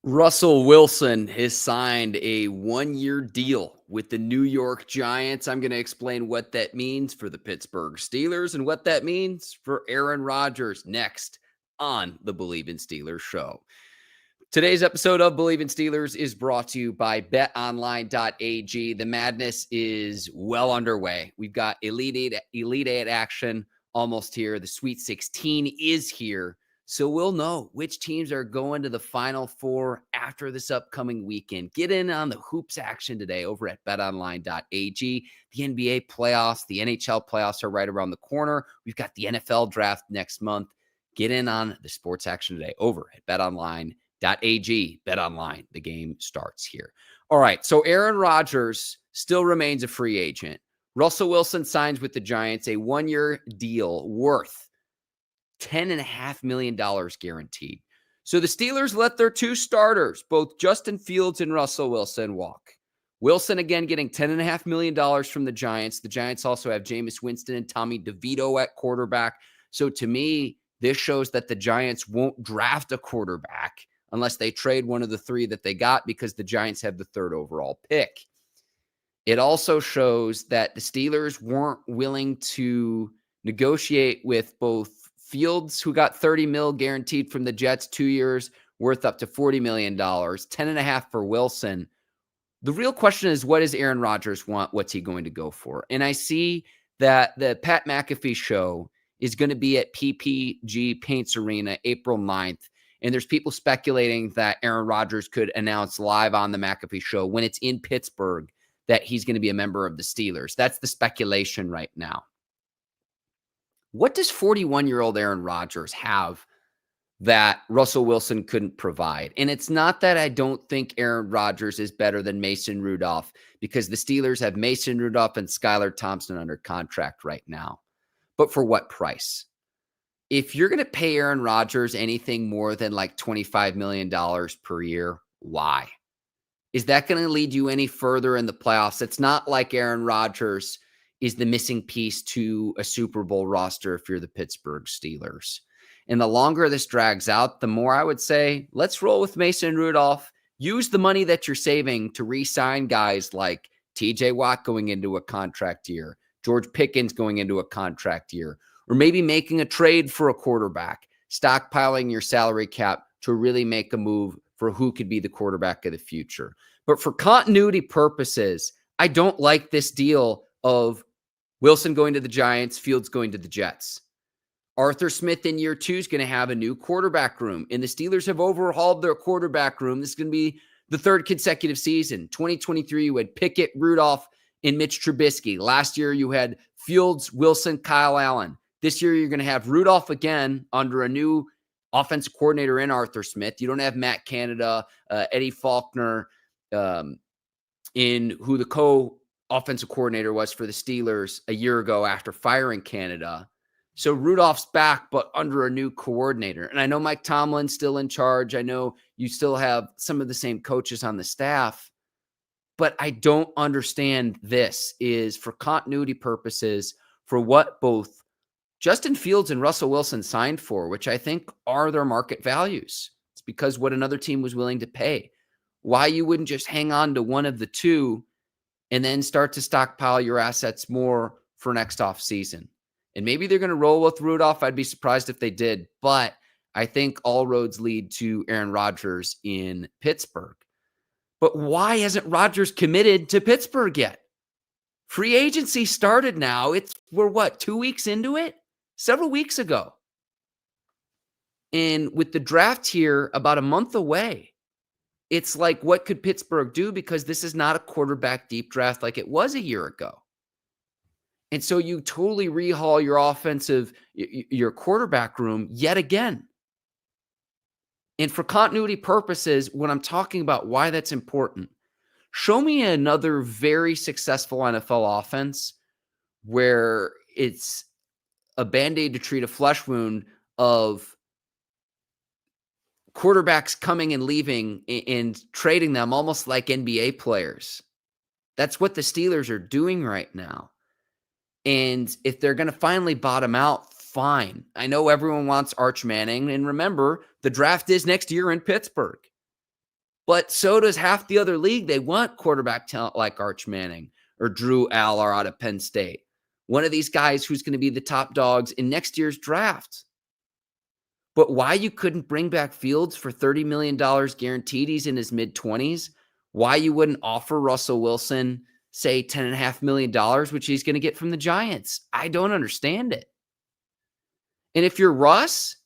Russell Wilson has signed a one-year deal with the New York Giants. I'm going to explain what that means for the Pittsburgh Steelers and what that means for Aaron Rodgers next on the Bleav in Steelers show. Today's episode of Bleav in Steelers is brought to you by betonline.ag. The madness is well underway. We've got Elite Eight action almost here. The Sweet 16 is here. So we'll know which teams are going to the Final Four after this upcoming weekend. Get in on the hoops action today over at betonline.ag. The NBA playoffs, the NHL playoffs are right around the corner. We've got the NFL draft next month. Get in on the sports action today over at betonline.ag. BetOnline, the game starts here. All right, so Aaron Rodgers still remains a free agent. Russell Wilson signs with the Giants a one-year deal worth $10.5 million guaranteed. So the Steelers let their two starters, both Justin Fields and Russell Wilson, walk. Wilson, again, getting $10.5 million from the Giants. The Giants also have Jameis Winston and Tommy DeVito at quarterback. So to me, this shows that the Giants won't draft a quarterback unless they trade one of the three that they got because the Giants have the third overall pick. It also shows that the Steelers weren't willing to negotiate with both Fields, who got $30 million guaranteed from the Jets, 2 years worth up to $40 million, $10.5 for Wilson. The real question is, what does Aaron Rodgers want? What's he going to go for? And I see that the Pat McAfee show is going to be at PPG Paints Arena April 9th. And there's people speculating that Aaron Rodgers could announce live on the McAfee show when it's in Pittsburgh that he's going to be a member of the Steelers. That's the speculation right now. What does 41-year-old Aaron Rodgers have that Russell Wilson couldn't provide? And it's not that I don't think Aaron Rodgers is better than Mason Rudolph, because the Steelers have Mason Rudolph and Skylar Thompson under contract right now. But for what price? If you're going to pay Aaron Rodgers anything more than like $25 million per year, why? Is that going to lead you any further in the playoffs? It's not like Aaron Rodgers is the missing piece to a Super Bowl roster if you're the Pittsburgh Steelers. And the longer this drags out, the more I would say, let's roll with Mason Rudolph. Use the money that you're saving to re-sign guys like TJ Watt going into a contract year, George Pickens going into a contract year, or maybe making a trade for a quarterback, stockpiling your salary cap to really make a move for who could be the quarterback of the future. But for continuity purposes, I don't like this deal of Wilson going to the Giants, Fields going to the Jets. Arthur Smith in year 2 is going to have a new quarterback room, and the Steelers have overhauled their quarterback room. This is going to be the third consecutive season. 2023, you had Pickett, Rudolph, and Mitch Trubisky. Last year, you had Fields, Wilson, Kyle Allen. This year, you're going to have Rudolph again under a new offensive coordinator in Arthur Smith. You don't have Matt Canada, Eddie Faulkner, in who the co-offensive coordinator was for the Steelers a year ago after firing Canada. So Rudolph's back, but under a new coordinator. And I know Mike Tomlin's still in charge. I know you still have some of the same coaches on the staff, but I don't understand this is for continuity purposes for what both Justin Fields and Russell Wilson signed for, which I think are their market values. It's because what another team was willing to pay. Why you wouldn't just hang on to one of the two and then start to stockpile your assets more for next offseason. And maybe they're going to roll with Rudolph. I'd be surprised if they did. But I think all roads lead to Aaron Rodgers in Pittsburgh. But why hasn't Rodgers committed to Pittsburgh yet? Free agency started now. We're 2 weeks into it? Several weeks ago. And with the draft here about a month away, it's like, what could Pittsburgh do? Because this is not a quarterback deep draft like it was a year ago. And so you totally rehaul your quarterback room yet again. And for continuity purposes, when I'm talking about why that's important, show me another very successful NFL offense where it's a Band-Aid to treat a flesh wound of quarterbacks coming and leaving and trading them almost like NBA players. That's what the Steelers are doing right now. And if they're going to finally bottom out, fine. I know everyone wants Arch Manning. And remember, the draft is next year in Pittsburgh. But so does half the other league. They want quarterback talent like Arch Manning or Drew Aller out of Penn State. One of these guys who's going to be the top dogs in next year's draft. But why you couldn't bring back Fields for $30 million guaranteed, he's in his mid-20s, why you wouldn't offer Russell Wilson, say, $10.5 million, which he's going to get from the Giants. I don't understand it. And if you're Russ,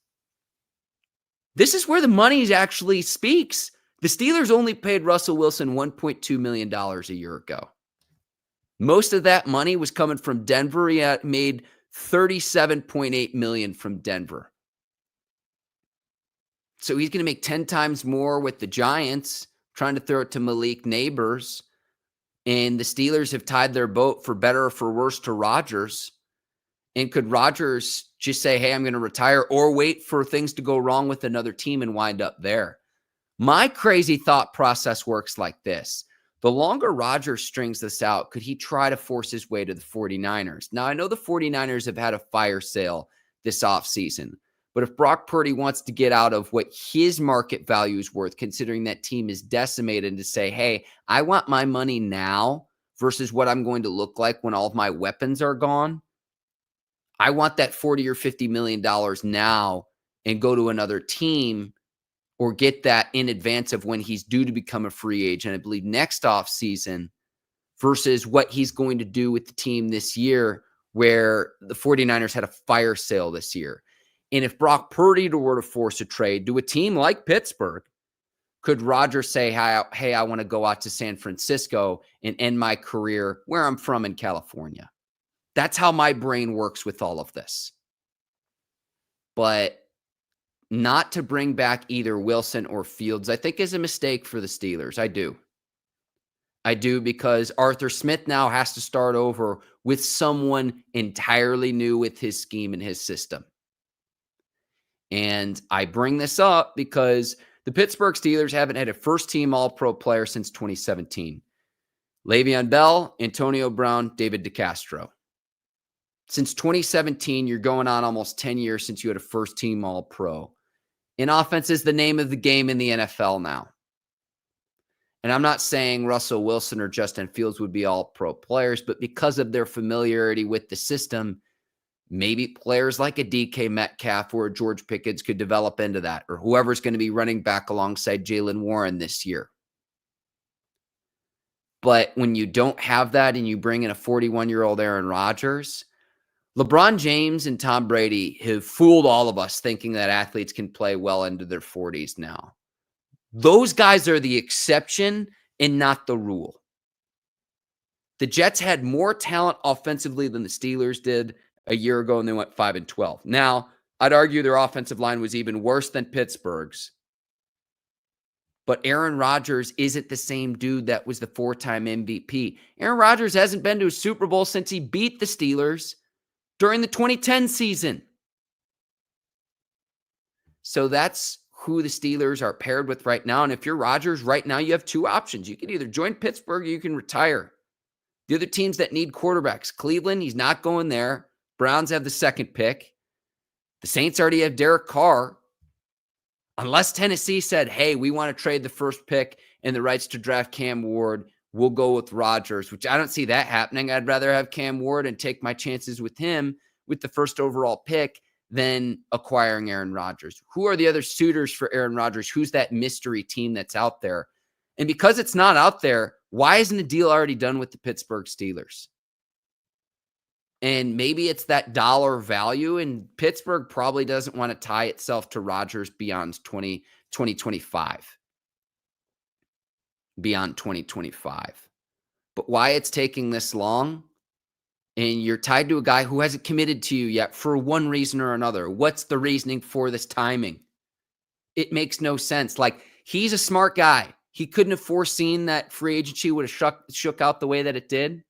this is where the money actually speaks. The Steelers only paid Russell Wilson $1.2 million a year ago. Most of that money was coming from Denver. He had made $37.8 million from Denver. So he's going to make 10 times more with the Giants, trying to throw it to Malik Neighbors. And the Steelers have tied their boat for better or for worse to Rodgers. And could Rodgers just say, hey, I'm going to retire, or wait for things to go wrong with another team and wind up there? My crazy thought process works like this. The longer Rodgers strings this out, could he try to force his way to the 49ers? Now, I know the 49ers have had a fire sale this offseason, but if Brock Purdy wants to get out of what his market value is worth, considering that team is decimated, and to say, hey, I want my money now versus what I'm going to look like when all of my weapons are gone. I want that $40 or $50 million now and go to another team, or get that in advance of when he's due to become a free agent, I Bleav next offseason, versus what he's going to do with the team this year, where the 49ers had a fire sale this year. And if Brock Purdy were to force a trade to a team like Pittsburgh, could Rodgers say, hey, I want to go out to San Francisco and end my career where I'm from in California? That's how my brain works with all of this. But not to bring back either Wilson or Fields, I think, is a mistake for the Steelers. I do, because Arthur Smith now has to start over with someone entirely new with his scheme and his system. And I bring this up because the Pittsburgh Steelers haven't had a first-team All-Pro player since 2017. Le'Veon Bell, Antonio Brown, David DeCastro. Since 2017, you're going on almost 10 years since you had a first-team All-Pro. And offense is the name of the game in the NFL now. And I'm not saying Russell Wilson or Justin Fields would be all-pro players, but because of their familiarity with the system, maybe players like a DK Metcalf or George Pickens could develop into that, or whoever's going to be running back alongside Jaylen Warren this year. But when you don't have that and you bring in a 41-year-old Aaron Rodgers, LeBron James and Tom Brady have fooled all of us thinking that athletes can play well into their 40s now. Those guys are the exception and not the rule. The Jets had more talent offensively than the Steelers did a year ago, and they went 5-12. Now, I'd argue their offensive line was even worse than Pittsburgh's. But Aaron Rodgers isn't the same dude that was the 4-time MVP. Aaron Rodgers hasn't been to a Super Bowl since he beat the Steelers during the 2010 season. So that's who the Steelers are paired with right now. And if you're Rodgers right now, you have two options. You can either join Pittsburgh or you can retire. The other teams that need quarterbacks, Cleveland, he's not going there. Browns have the second pick. The Saints already have Derek Carr. Unless Tennessee said, hey, we want to trade the first pick and the rights to draft Cam Ward, we'll go with Rodgers, which I don't see that happening. I'd rather have Cam Ward and take my chances with him with the first overall pick than acquiring Aaron Rodgers. Who are the other suitors for Aaron Rodgers? Who's that mystery team that's out there? And because it's not out there, why isn't a deal already done with the Pittsburgh Steelers? And maybe it's that dollar value, and Pittsburgh probably doesn't want to tie itself to Rodgers beyond 2025. Beyond 2025. But why it's taking this long, and you're tied to a guy who hasn't committed to you yet for one reason or another. What's the reasoning for this timing? It makes no sense. Like, he's a smart guy. He couldn't have foreseen that free agency would have shook out the way that it did.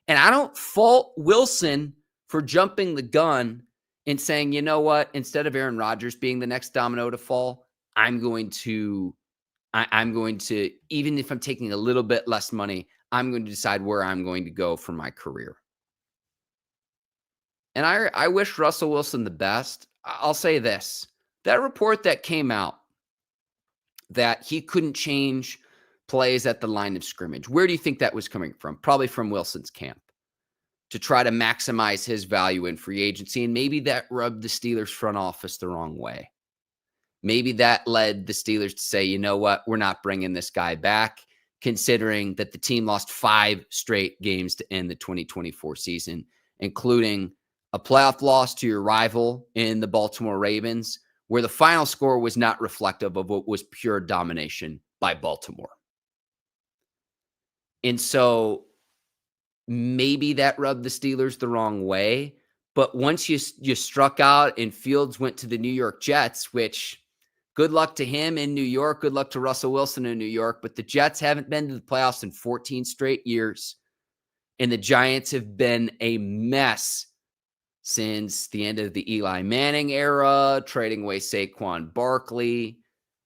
And I don't fault Wilson for jumping the gun and saying, you know what, instead of Aaron Rodgers being the next domino to fall, I'm going to, even if I'm taking a little bit less money, I'm going to decide where I'm going to go for my career. And I wish Russell Wilson the best. I'll say this. That report that came out that he couldn't change plays at the line of scrimmage. Where do you think that was coming from? Probably from Wilson's camp to try to maximize his value in free agency. And maybe that rubbed the Steelers front office the wrong way. Maybe that led the Steelers to say, you know what, we're not bringing this guy back, considering that the team lost 5 straight games to end the 2024 season, including a playoff loss to your rival in the Baltimore Ravens, where the final score was not reflective of what was pure domination by Baltimore. And so maybe that rubbed the Steelers the wrong way. But once you struck out and Fields went to the New York Jets, which good luck to him in New York, good luck to Russell Wilson in New York, but the Jets haven't been to the playoffs in 14 straight years. And the Giants have been a mess since the end of the Eli Manning era, trading away Saquon Barkley.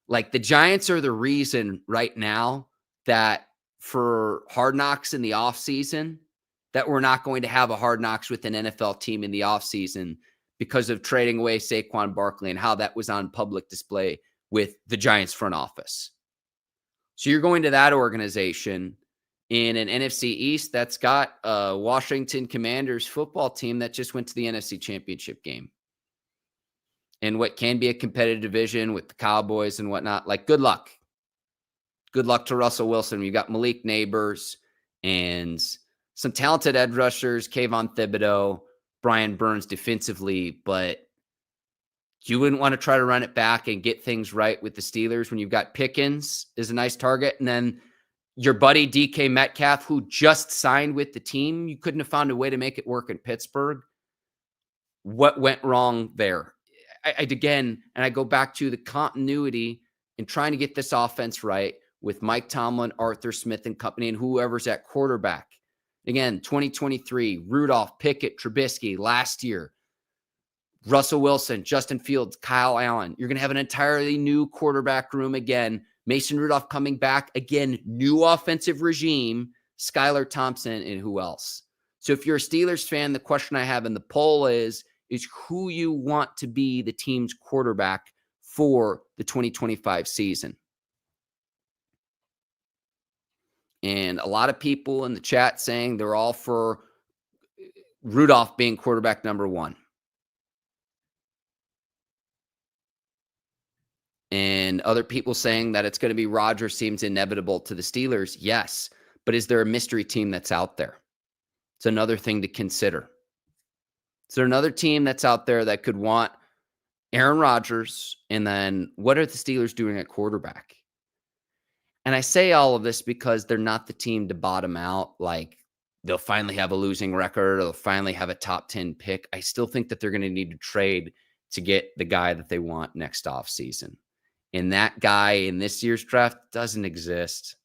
Like, the Giants are the reason right now that for Hard Knocks in the offseason, that we're not going to have a Hard Knocks with an NFL team in the offseason because of trading away Saquon Barkley and how that was on public display with the Giants front office. So you're going to that organization in an NFC East that's got a Washington Commanders football team that just went to the NFC Championship game. And what can be a competitive division with the Cowboys and whatnot. Like, good luck. Good luck to Russell Wilson. You've got Malik Neighbors and some talented edge rushers, Kayvon Thibodeau, Brian Burns defensively, but you wouldn't want to try to run it back and get things right with the Steelers when you've got Pickens is a nice target. And then your buddy DK Metcalf, who just signed with the team, you couldn't have found a way to make it work in Pittsburgh. What went wrong there? Again, I go back to the continuity and trying to get this offense right with Mike Tomlin, Arthur Smith and company, and whoever's at quarterback. Again, 2023, Rudolph, Pickett, Trubisky. Last year, Russell Wilson, Justin Fields, Kyle Allen. You're going to have an entirely new quarterback room again. Mason Rudolph coming back again, new offensive regime, Skylar Thompson, and who else? So if you're a Steelers fan, the question I have in the poll is who you want to be the team's quarterback for the 2025 season. And a lot of people in the chat saying they're all for Rudolph being quarterback number 1. And other people saying that it's going to be Rodgers seems inevitable to the Steelers. Yes. But is there a mystery team that's out there? It's another thing to consider. Is there another team that's out there that could want Aaron Rodgers? And then what are the Steelers doing at quarterback? And I say all of this because they're not the team to bottom out. Like, they'll finally have a losing record or they'll finally have a top 10 pick. I still think that they're going to need to trade to get the guy that they want next offseason. And that guy in this year's draft doesn't exist,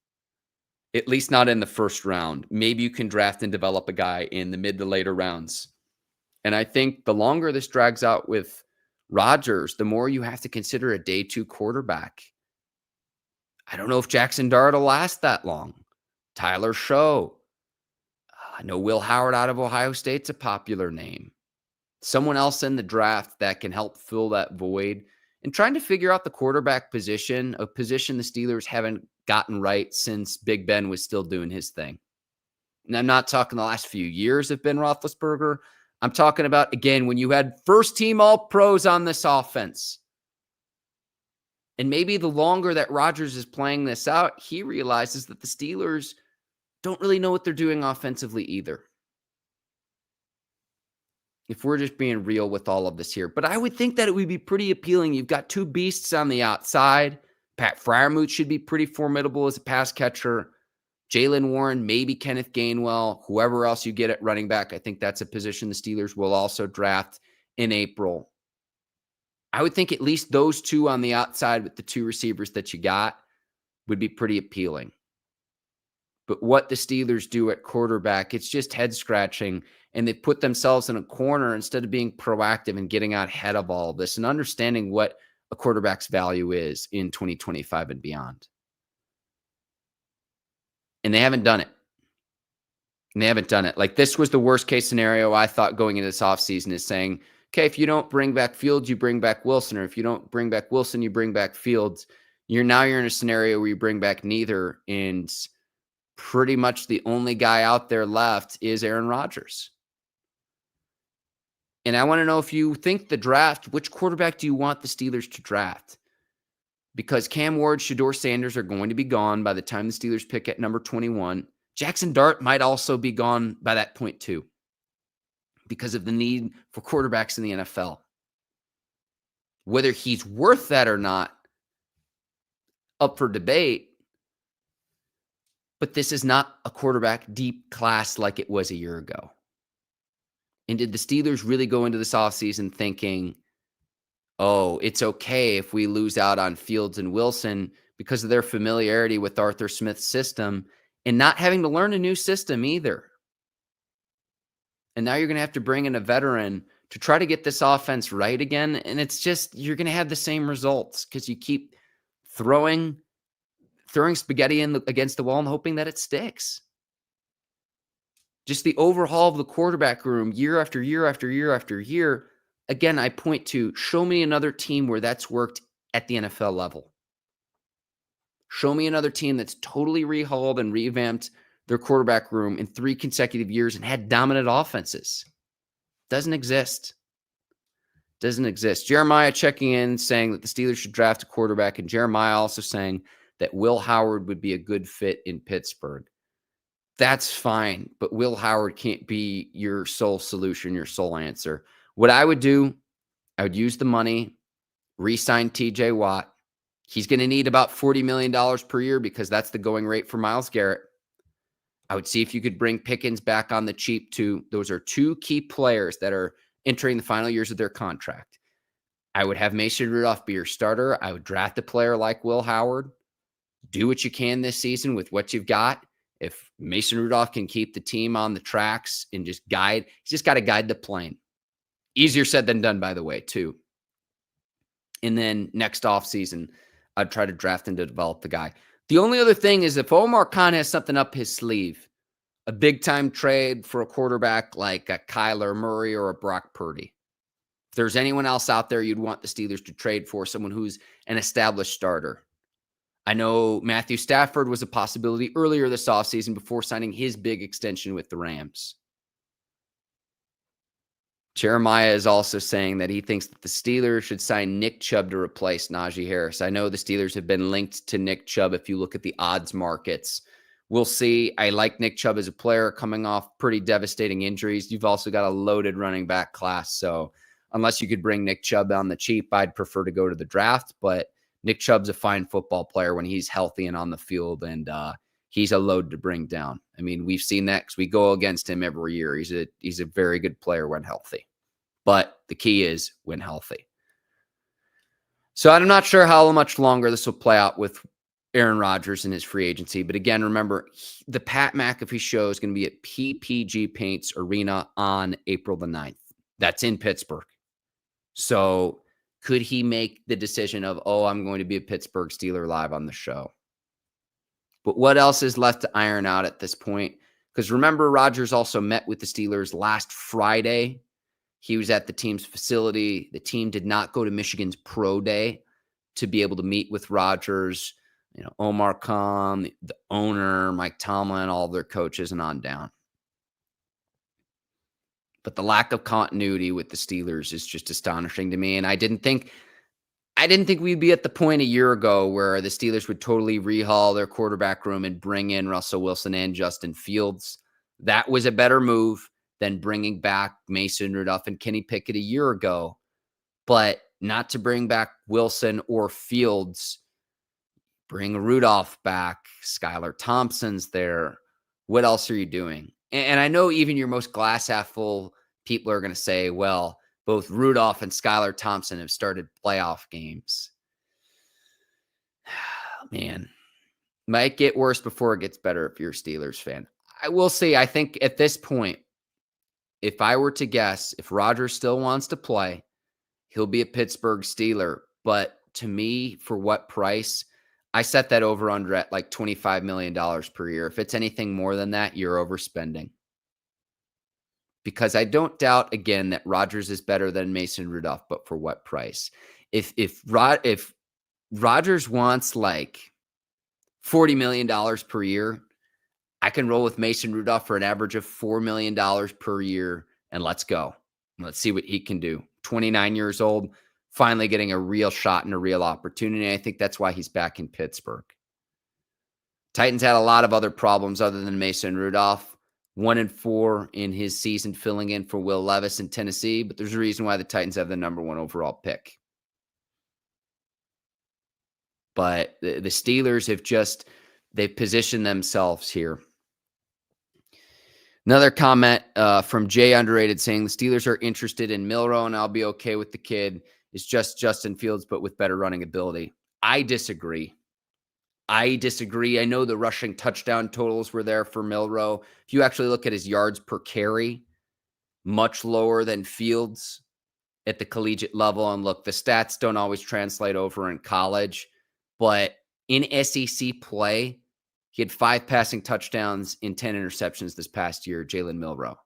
at least not in the first round. Maybe you can draft and develop a guy in the mid to later rounds. And I think the longer this drags out with Rodgers, the more you have to consider a day 2 quarterback. I don't know if Jackson Dart will last that long. Tyler Show. I know Will Howard out of Ohio State's a popular name. Someone else in the draft that can help fill that void. And trying to figure out the quarterback position, a position the Steelers haven't gotten right since Big Ben was still doing his thing. And I'm not talking the last few years of Ben Roethlisberger. I'm talking about, again, when you had first-team All-Pros on this offense. And maybe the longer that Rodgers is playing this out, he realizes that the Steelers don't really know what they're doing offensively either. If we're just being real with all of this here. But I would think that it would be pretty appealing. You've got 2 beasts on the outside. Pat Freiermuth should be pretty formidable as a pass catcher. Jaylen Warren, maybe Kenneth Gainwell, whoever else you get at running back. I think that's a position the Steelers will also draft in April. I would think at least those 2 on the outside with the 2 receivers that you got would be pretty appealing. But what the Steelers do at quarterback, it's just head scratching. And they put themselves in a corner instead of being proactive and getting out ahead of all of this and understanding what a quarterback's value is in 2025 and beyond. And they haven't done it. Like, this was the worst case scenario I thought going into this offseason, is saying, okay, if you don't bring back Fields, you bring back Wilson. Or if you don't bring back Wilson, you bring back Fields. You're in a scenario where you bring back neither, and pretty much the only guy out there left is Aaron Rodgers. And I want to know, if you think the draft, which quarterback do you want the Steelers to draft? Because Cam Ward, Shedeur Sanders are going to be gone by the time the Steelers pick at number 21. Jackson Dart might also be gone by that point too, because of the need for quarterbacks in the NFL. Whether he's worth that or not, up for debate. But this is not a quarterback deep class like it was a year ago. And did the Steelers really go into this offseason thinking, oh, it's okay if we lose out on Fields and Wilson because of their familiarity with Arthur Smith's system and not having to learn a new system either? And now you're going to have to bring in a veteran to try to get this offense right again. And it's just, you're going to have the same results because you keep throwing spaghetti against the wall and hoping that it sticks. Just the overhaul of the quarterback room year after year after year after year. Again, I point to, show me another team where that's worked at the NFL level. Show me another team that's totally rehauled and revamped their quarterback room in 3 consecutive years and had dominant offenses. Doesn't exist. Doesn't exist. Jeremiah checking in saying that the Steelers should draft a quarterback, and Jeremiah also saying that Will Howard would be a good fit in Pittsburgh. That's fine, but Will Howard can't be your sole solution, your sole answer. What I would do, I would use the money, re-sign TJ Watt. He's going to need about $40 million per year because that's the going rate for Myles Garrett. I would see if you could bring Pickens back on the cheap too. Those are 2 key players that are entering the final years of their contract. I would have Mason Rudolph be your starter. I would draft a player like Will Howard. Do what you can this season with what you've got. If Mason Rudolph can keep the team on the tracks and just guide, he's just got to guide the plane. Easier said than done, by the way, too. And then next offseason, I'd try to draft and to develop the guy. The only other thing is, if Omar Khan has something up his sleeve, a big-time trade for a quarterback like a Kyler Murray or a Brock Purdy. If there's anyone else out there you'd want the Steelers to trade for, someone who's an established starter. I know Matthew Stafford was a possibility earlier this offseason before signing his big extension with the Rams. Jeremiah is also saying that he thinks that the Steelers should sign Nick Chubb to replace Najee Harris. I know the Steelers have been linked to Nick Chubb if you look at the odds markets. We'll see. I like Nick Chubb as a player coming off pretty devastating injuries. You've also got a loaded running back class. So unless you could bring Nick Chubb on the cheap, I'd prefer to go to the draft. But Nick Chubb's a fine football player when he's healthy and on the field, and he's a load to bring down. I mean, we've seen that because we go against him every year. He's a very good player when healthy. But the key is when healthy. So I'm not sure how much longer this will play out with Aaron Rodgers and his free agency. But again, remember, the Pat McAfee show is going to be at PPG Paints Arena on April the 9th. That's in Pittsburgh. So could he make the decision of, oh, I'm going to be a Pittsburgh Steeler live on the show? But what else is left to iron out at this point? Because remember, Rodgers also met with the Steelers last Friday. He was at the team's facility. The team did not go to Michigan's Pro Day to be able to meet with Rodgers. You know, Omar Khan, the owner, Mike Tomlin, all of their coaches, and on down. But the lack of continuity with the Steelers is just astonishing to me. And I didn't think we'd be at the point a year ago where the Steelers would totally rehaul their quarterback room and bring in Russell Wilson and Justin Fields. That was a better move than bringing back Mason Rudolph and Kenny Pickett a year ago. But not to bring back Wilson or Fields. Bring Rudolph back. Skylar Thompson's there. What else are you doing? And I know even your most glass half full people are going to say, well, both Rudolph and Skylar Thompson have started playoff games. Man, might get worse before it gets better if you're a Steelers fan. I will say, I think at this point, if I were to guess, if Rodgers still wants to play, he'll be a Pittsburgh Steeler. But to me, for what price? I set that over under at like $25 million per year. If it's anything more than that, you're overspending. Because I don't doubt, again, that Rodgers is better than Mason Rudolph, but for what price? If Rodgers wants like $40 million per year. I can roll with Mason Rudolph for an average of $4 million per year, and let's go. Let's see what he can do. 29 years old, finally getting a real shot and a real opportunity. I think that's why he's back in Pittsburgh. Titans had a lot of other problems other than Mason Rudolph. 1-4 in his season, filling in for Will Levis in Tennessee, but there's a reason why the Titans have the number 1 overall pick. But the Steelers they've positioned themselves here. Another comment from Jay Underrated saying the Steelers are interested in Milroe, and I'll be okay with the kid. It's just Justin Fields, but with better running ability. I disagree. I know the rushing touchdown totals were there for Milroe. If you actually look at his yards per carry, much lower than Fields at the collegiate level. And look, the stats don't always translate over in college, but in SEC play, he had 5 passing touchdowns in 10 interceptions this past year, Jalen Milroe.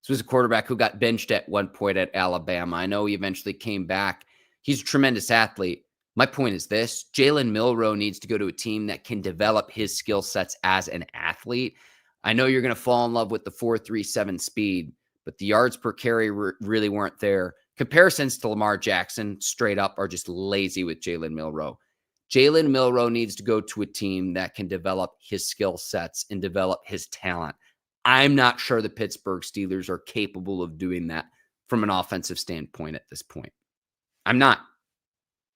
This was a quarterback who got benched at one point at Alabama. I know he eventually came back. He's a tremendous athlete. My point is this: Jalen Milroe needs to go to a team that can develop his skill sets as an athlete. I know you're going to fall in love with the 4.37 speed, but the yards per carry really weren't there. Comparisons to Lamar Jackson straight up are just lazy with Jalen Milroe. Jalen Milroe needs to go to a team that can develop his skill sets and develop his talent. I'm not sure the Pittsburgh Steelers are capable of doing that from an offensive standpoint at this point. I'm not.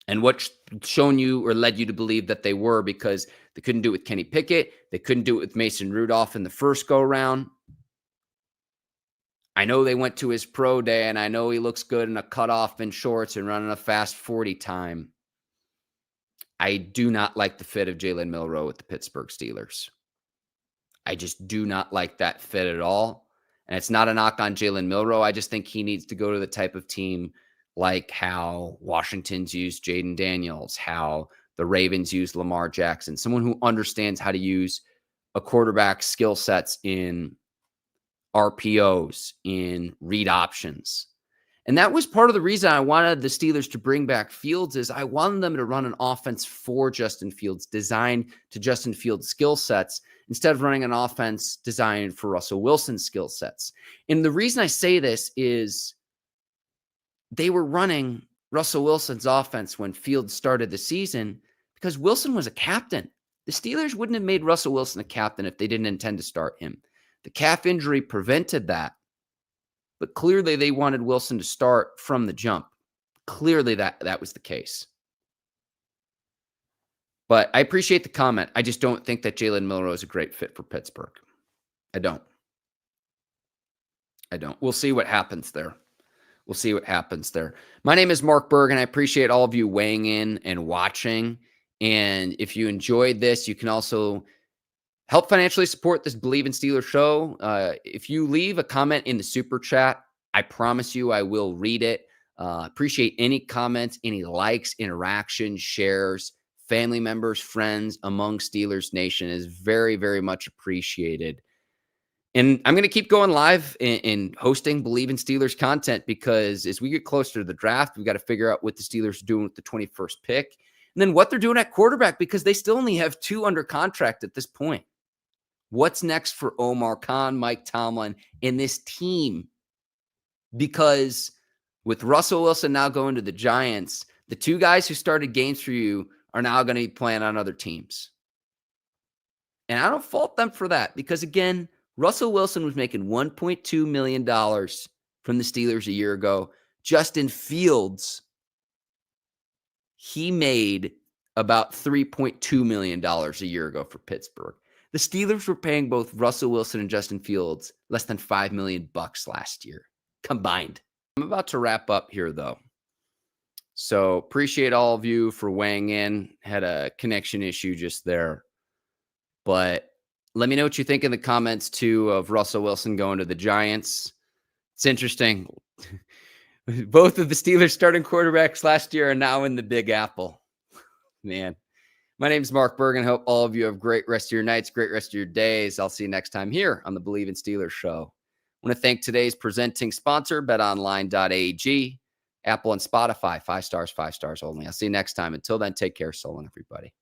And what's shown you or led you to believe that they were, because they couldn't do it with Kenny Pickett. They couldn't do it with Mason Rudolph in the first go-round. I know they went to his pro day, and I know he looks good in a cutoff and shorts and running a fast 40 time. I do not like the fit of Jalen Milroe with the Pittsburgh Steelers. I just do not like that fit at all. And it's not a knock on Jalen Milroe. I just think he needs to go to the type of team like how Washington's used Jaden Daniels, how the Ravens use Lamar Jackson, someone who understands how to use a quarterback's skill sets in RPOs, in read options. And that was part of the reason I wanted the Steelers to bring back Fields, is I wanted them to run an offense for Justin Fields, designed to Justin Fields' skill sets, instead of running an offense designed for Russell Wilson's skill sets. And the reason I say this is they were running Russell Wilson's offense when Fields started the season because Wilson was a captain. The Steelers wouldn't have made Russell Wilson a captain if they didn't intend to start him. The calf injury prevented that. But clearly they wanted Wilson to start from the jump. Clearly that was the case. But I appreciate the comment. I just don't think that Jalen Milroe is a great fit for Pittsburgh. I don't. We'll see what happens there. My name is Mark Bergin. I appreciate all of you weighing in and watching. And if you enjoyed this, you can also help financially support this Bleav in Steelers show. If you leave a comment in the super chat, I promise you I will read it. Appreciate any comments, any likes, interactions, shares, family members, friends among Steelers Nation is very, very much appreciated. And I'm going to keep going live and hosting Bleav in Steelers content, because as we get closer to the draft, we've got to figure out what the Steelers are doing with the 21st pick, and then what they're doing at quarterback, because they still only have 2 under contract at this point. What's next for Omar Khan, Mike Tomlin, and this team? Because with Russell Wilson now going to the Giants, the 2 guys who started games for you are now going to be playing on other teams. And I don't fault them for that, because again, Russell Wilson was making $1.2 million from the Steelers a year ago. Justin Fields, he made about $3.2 million a year ago for Pittsburgh. The Steelers were paying both Russell Wilson and Justin Fields less than $5 million last year combined. I'm about to wrap up here, though. So appreciate all of you for weighing in. Had a connection issue just there. But let me know what you think in the comments, too, of Russell Wilson going to the Giants. It's interesting. Both of the Steelers starting quarterbacks last year are now in the Big Apple. Man. My name is Mark Bergin. Hope all of you have great rest of your nights, great rest of your days. I'll see you next time here on the Bleav in Steelers show. I want to thank today's presenting sponsor, betonline.ag. Apple and Spotify, 5 stars only. I'll see you next time. Until then, take care. So long, everybody.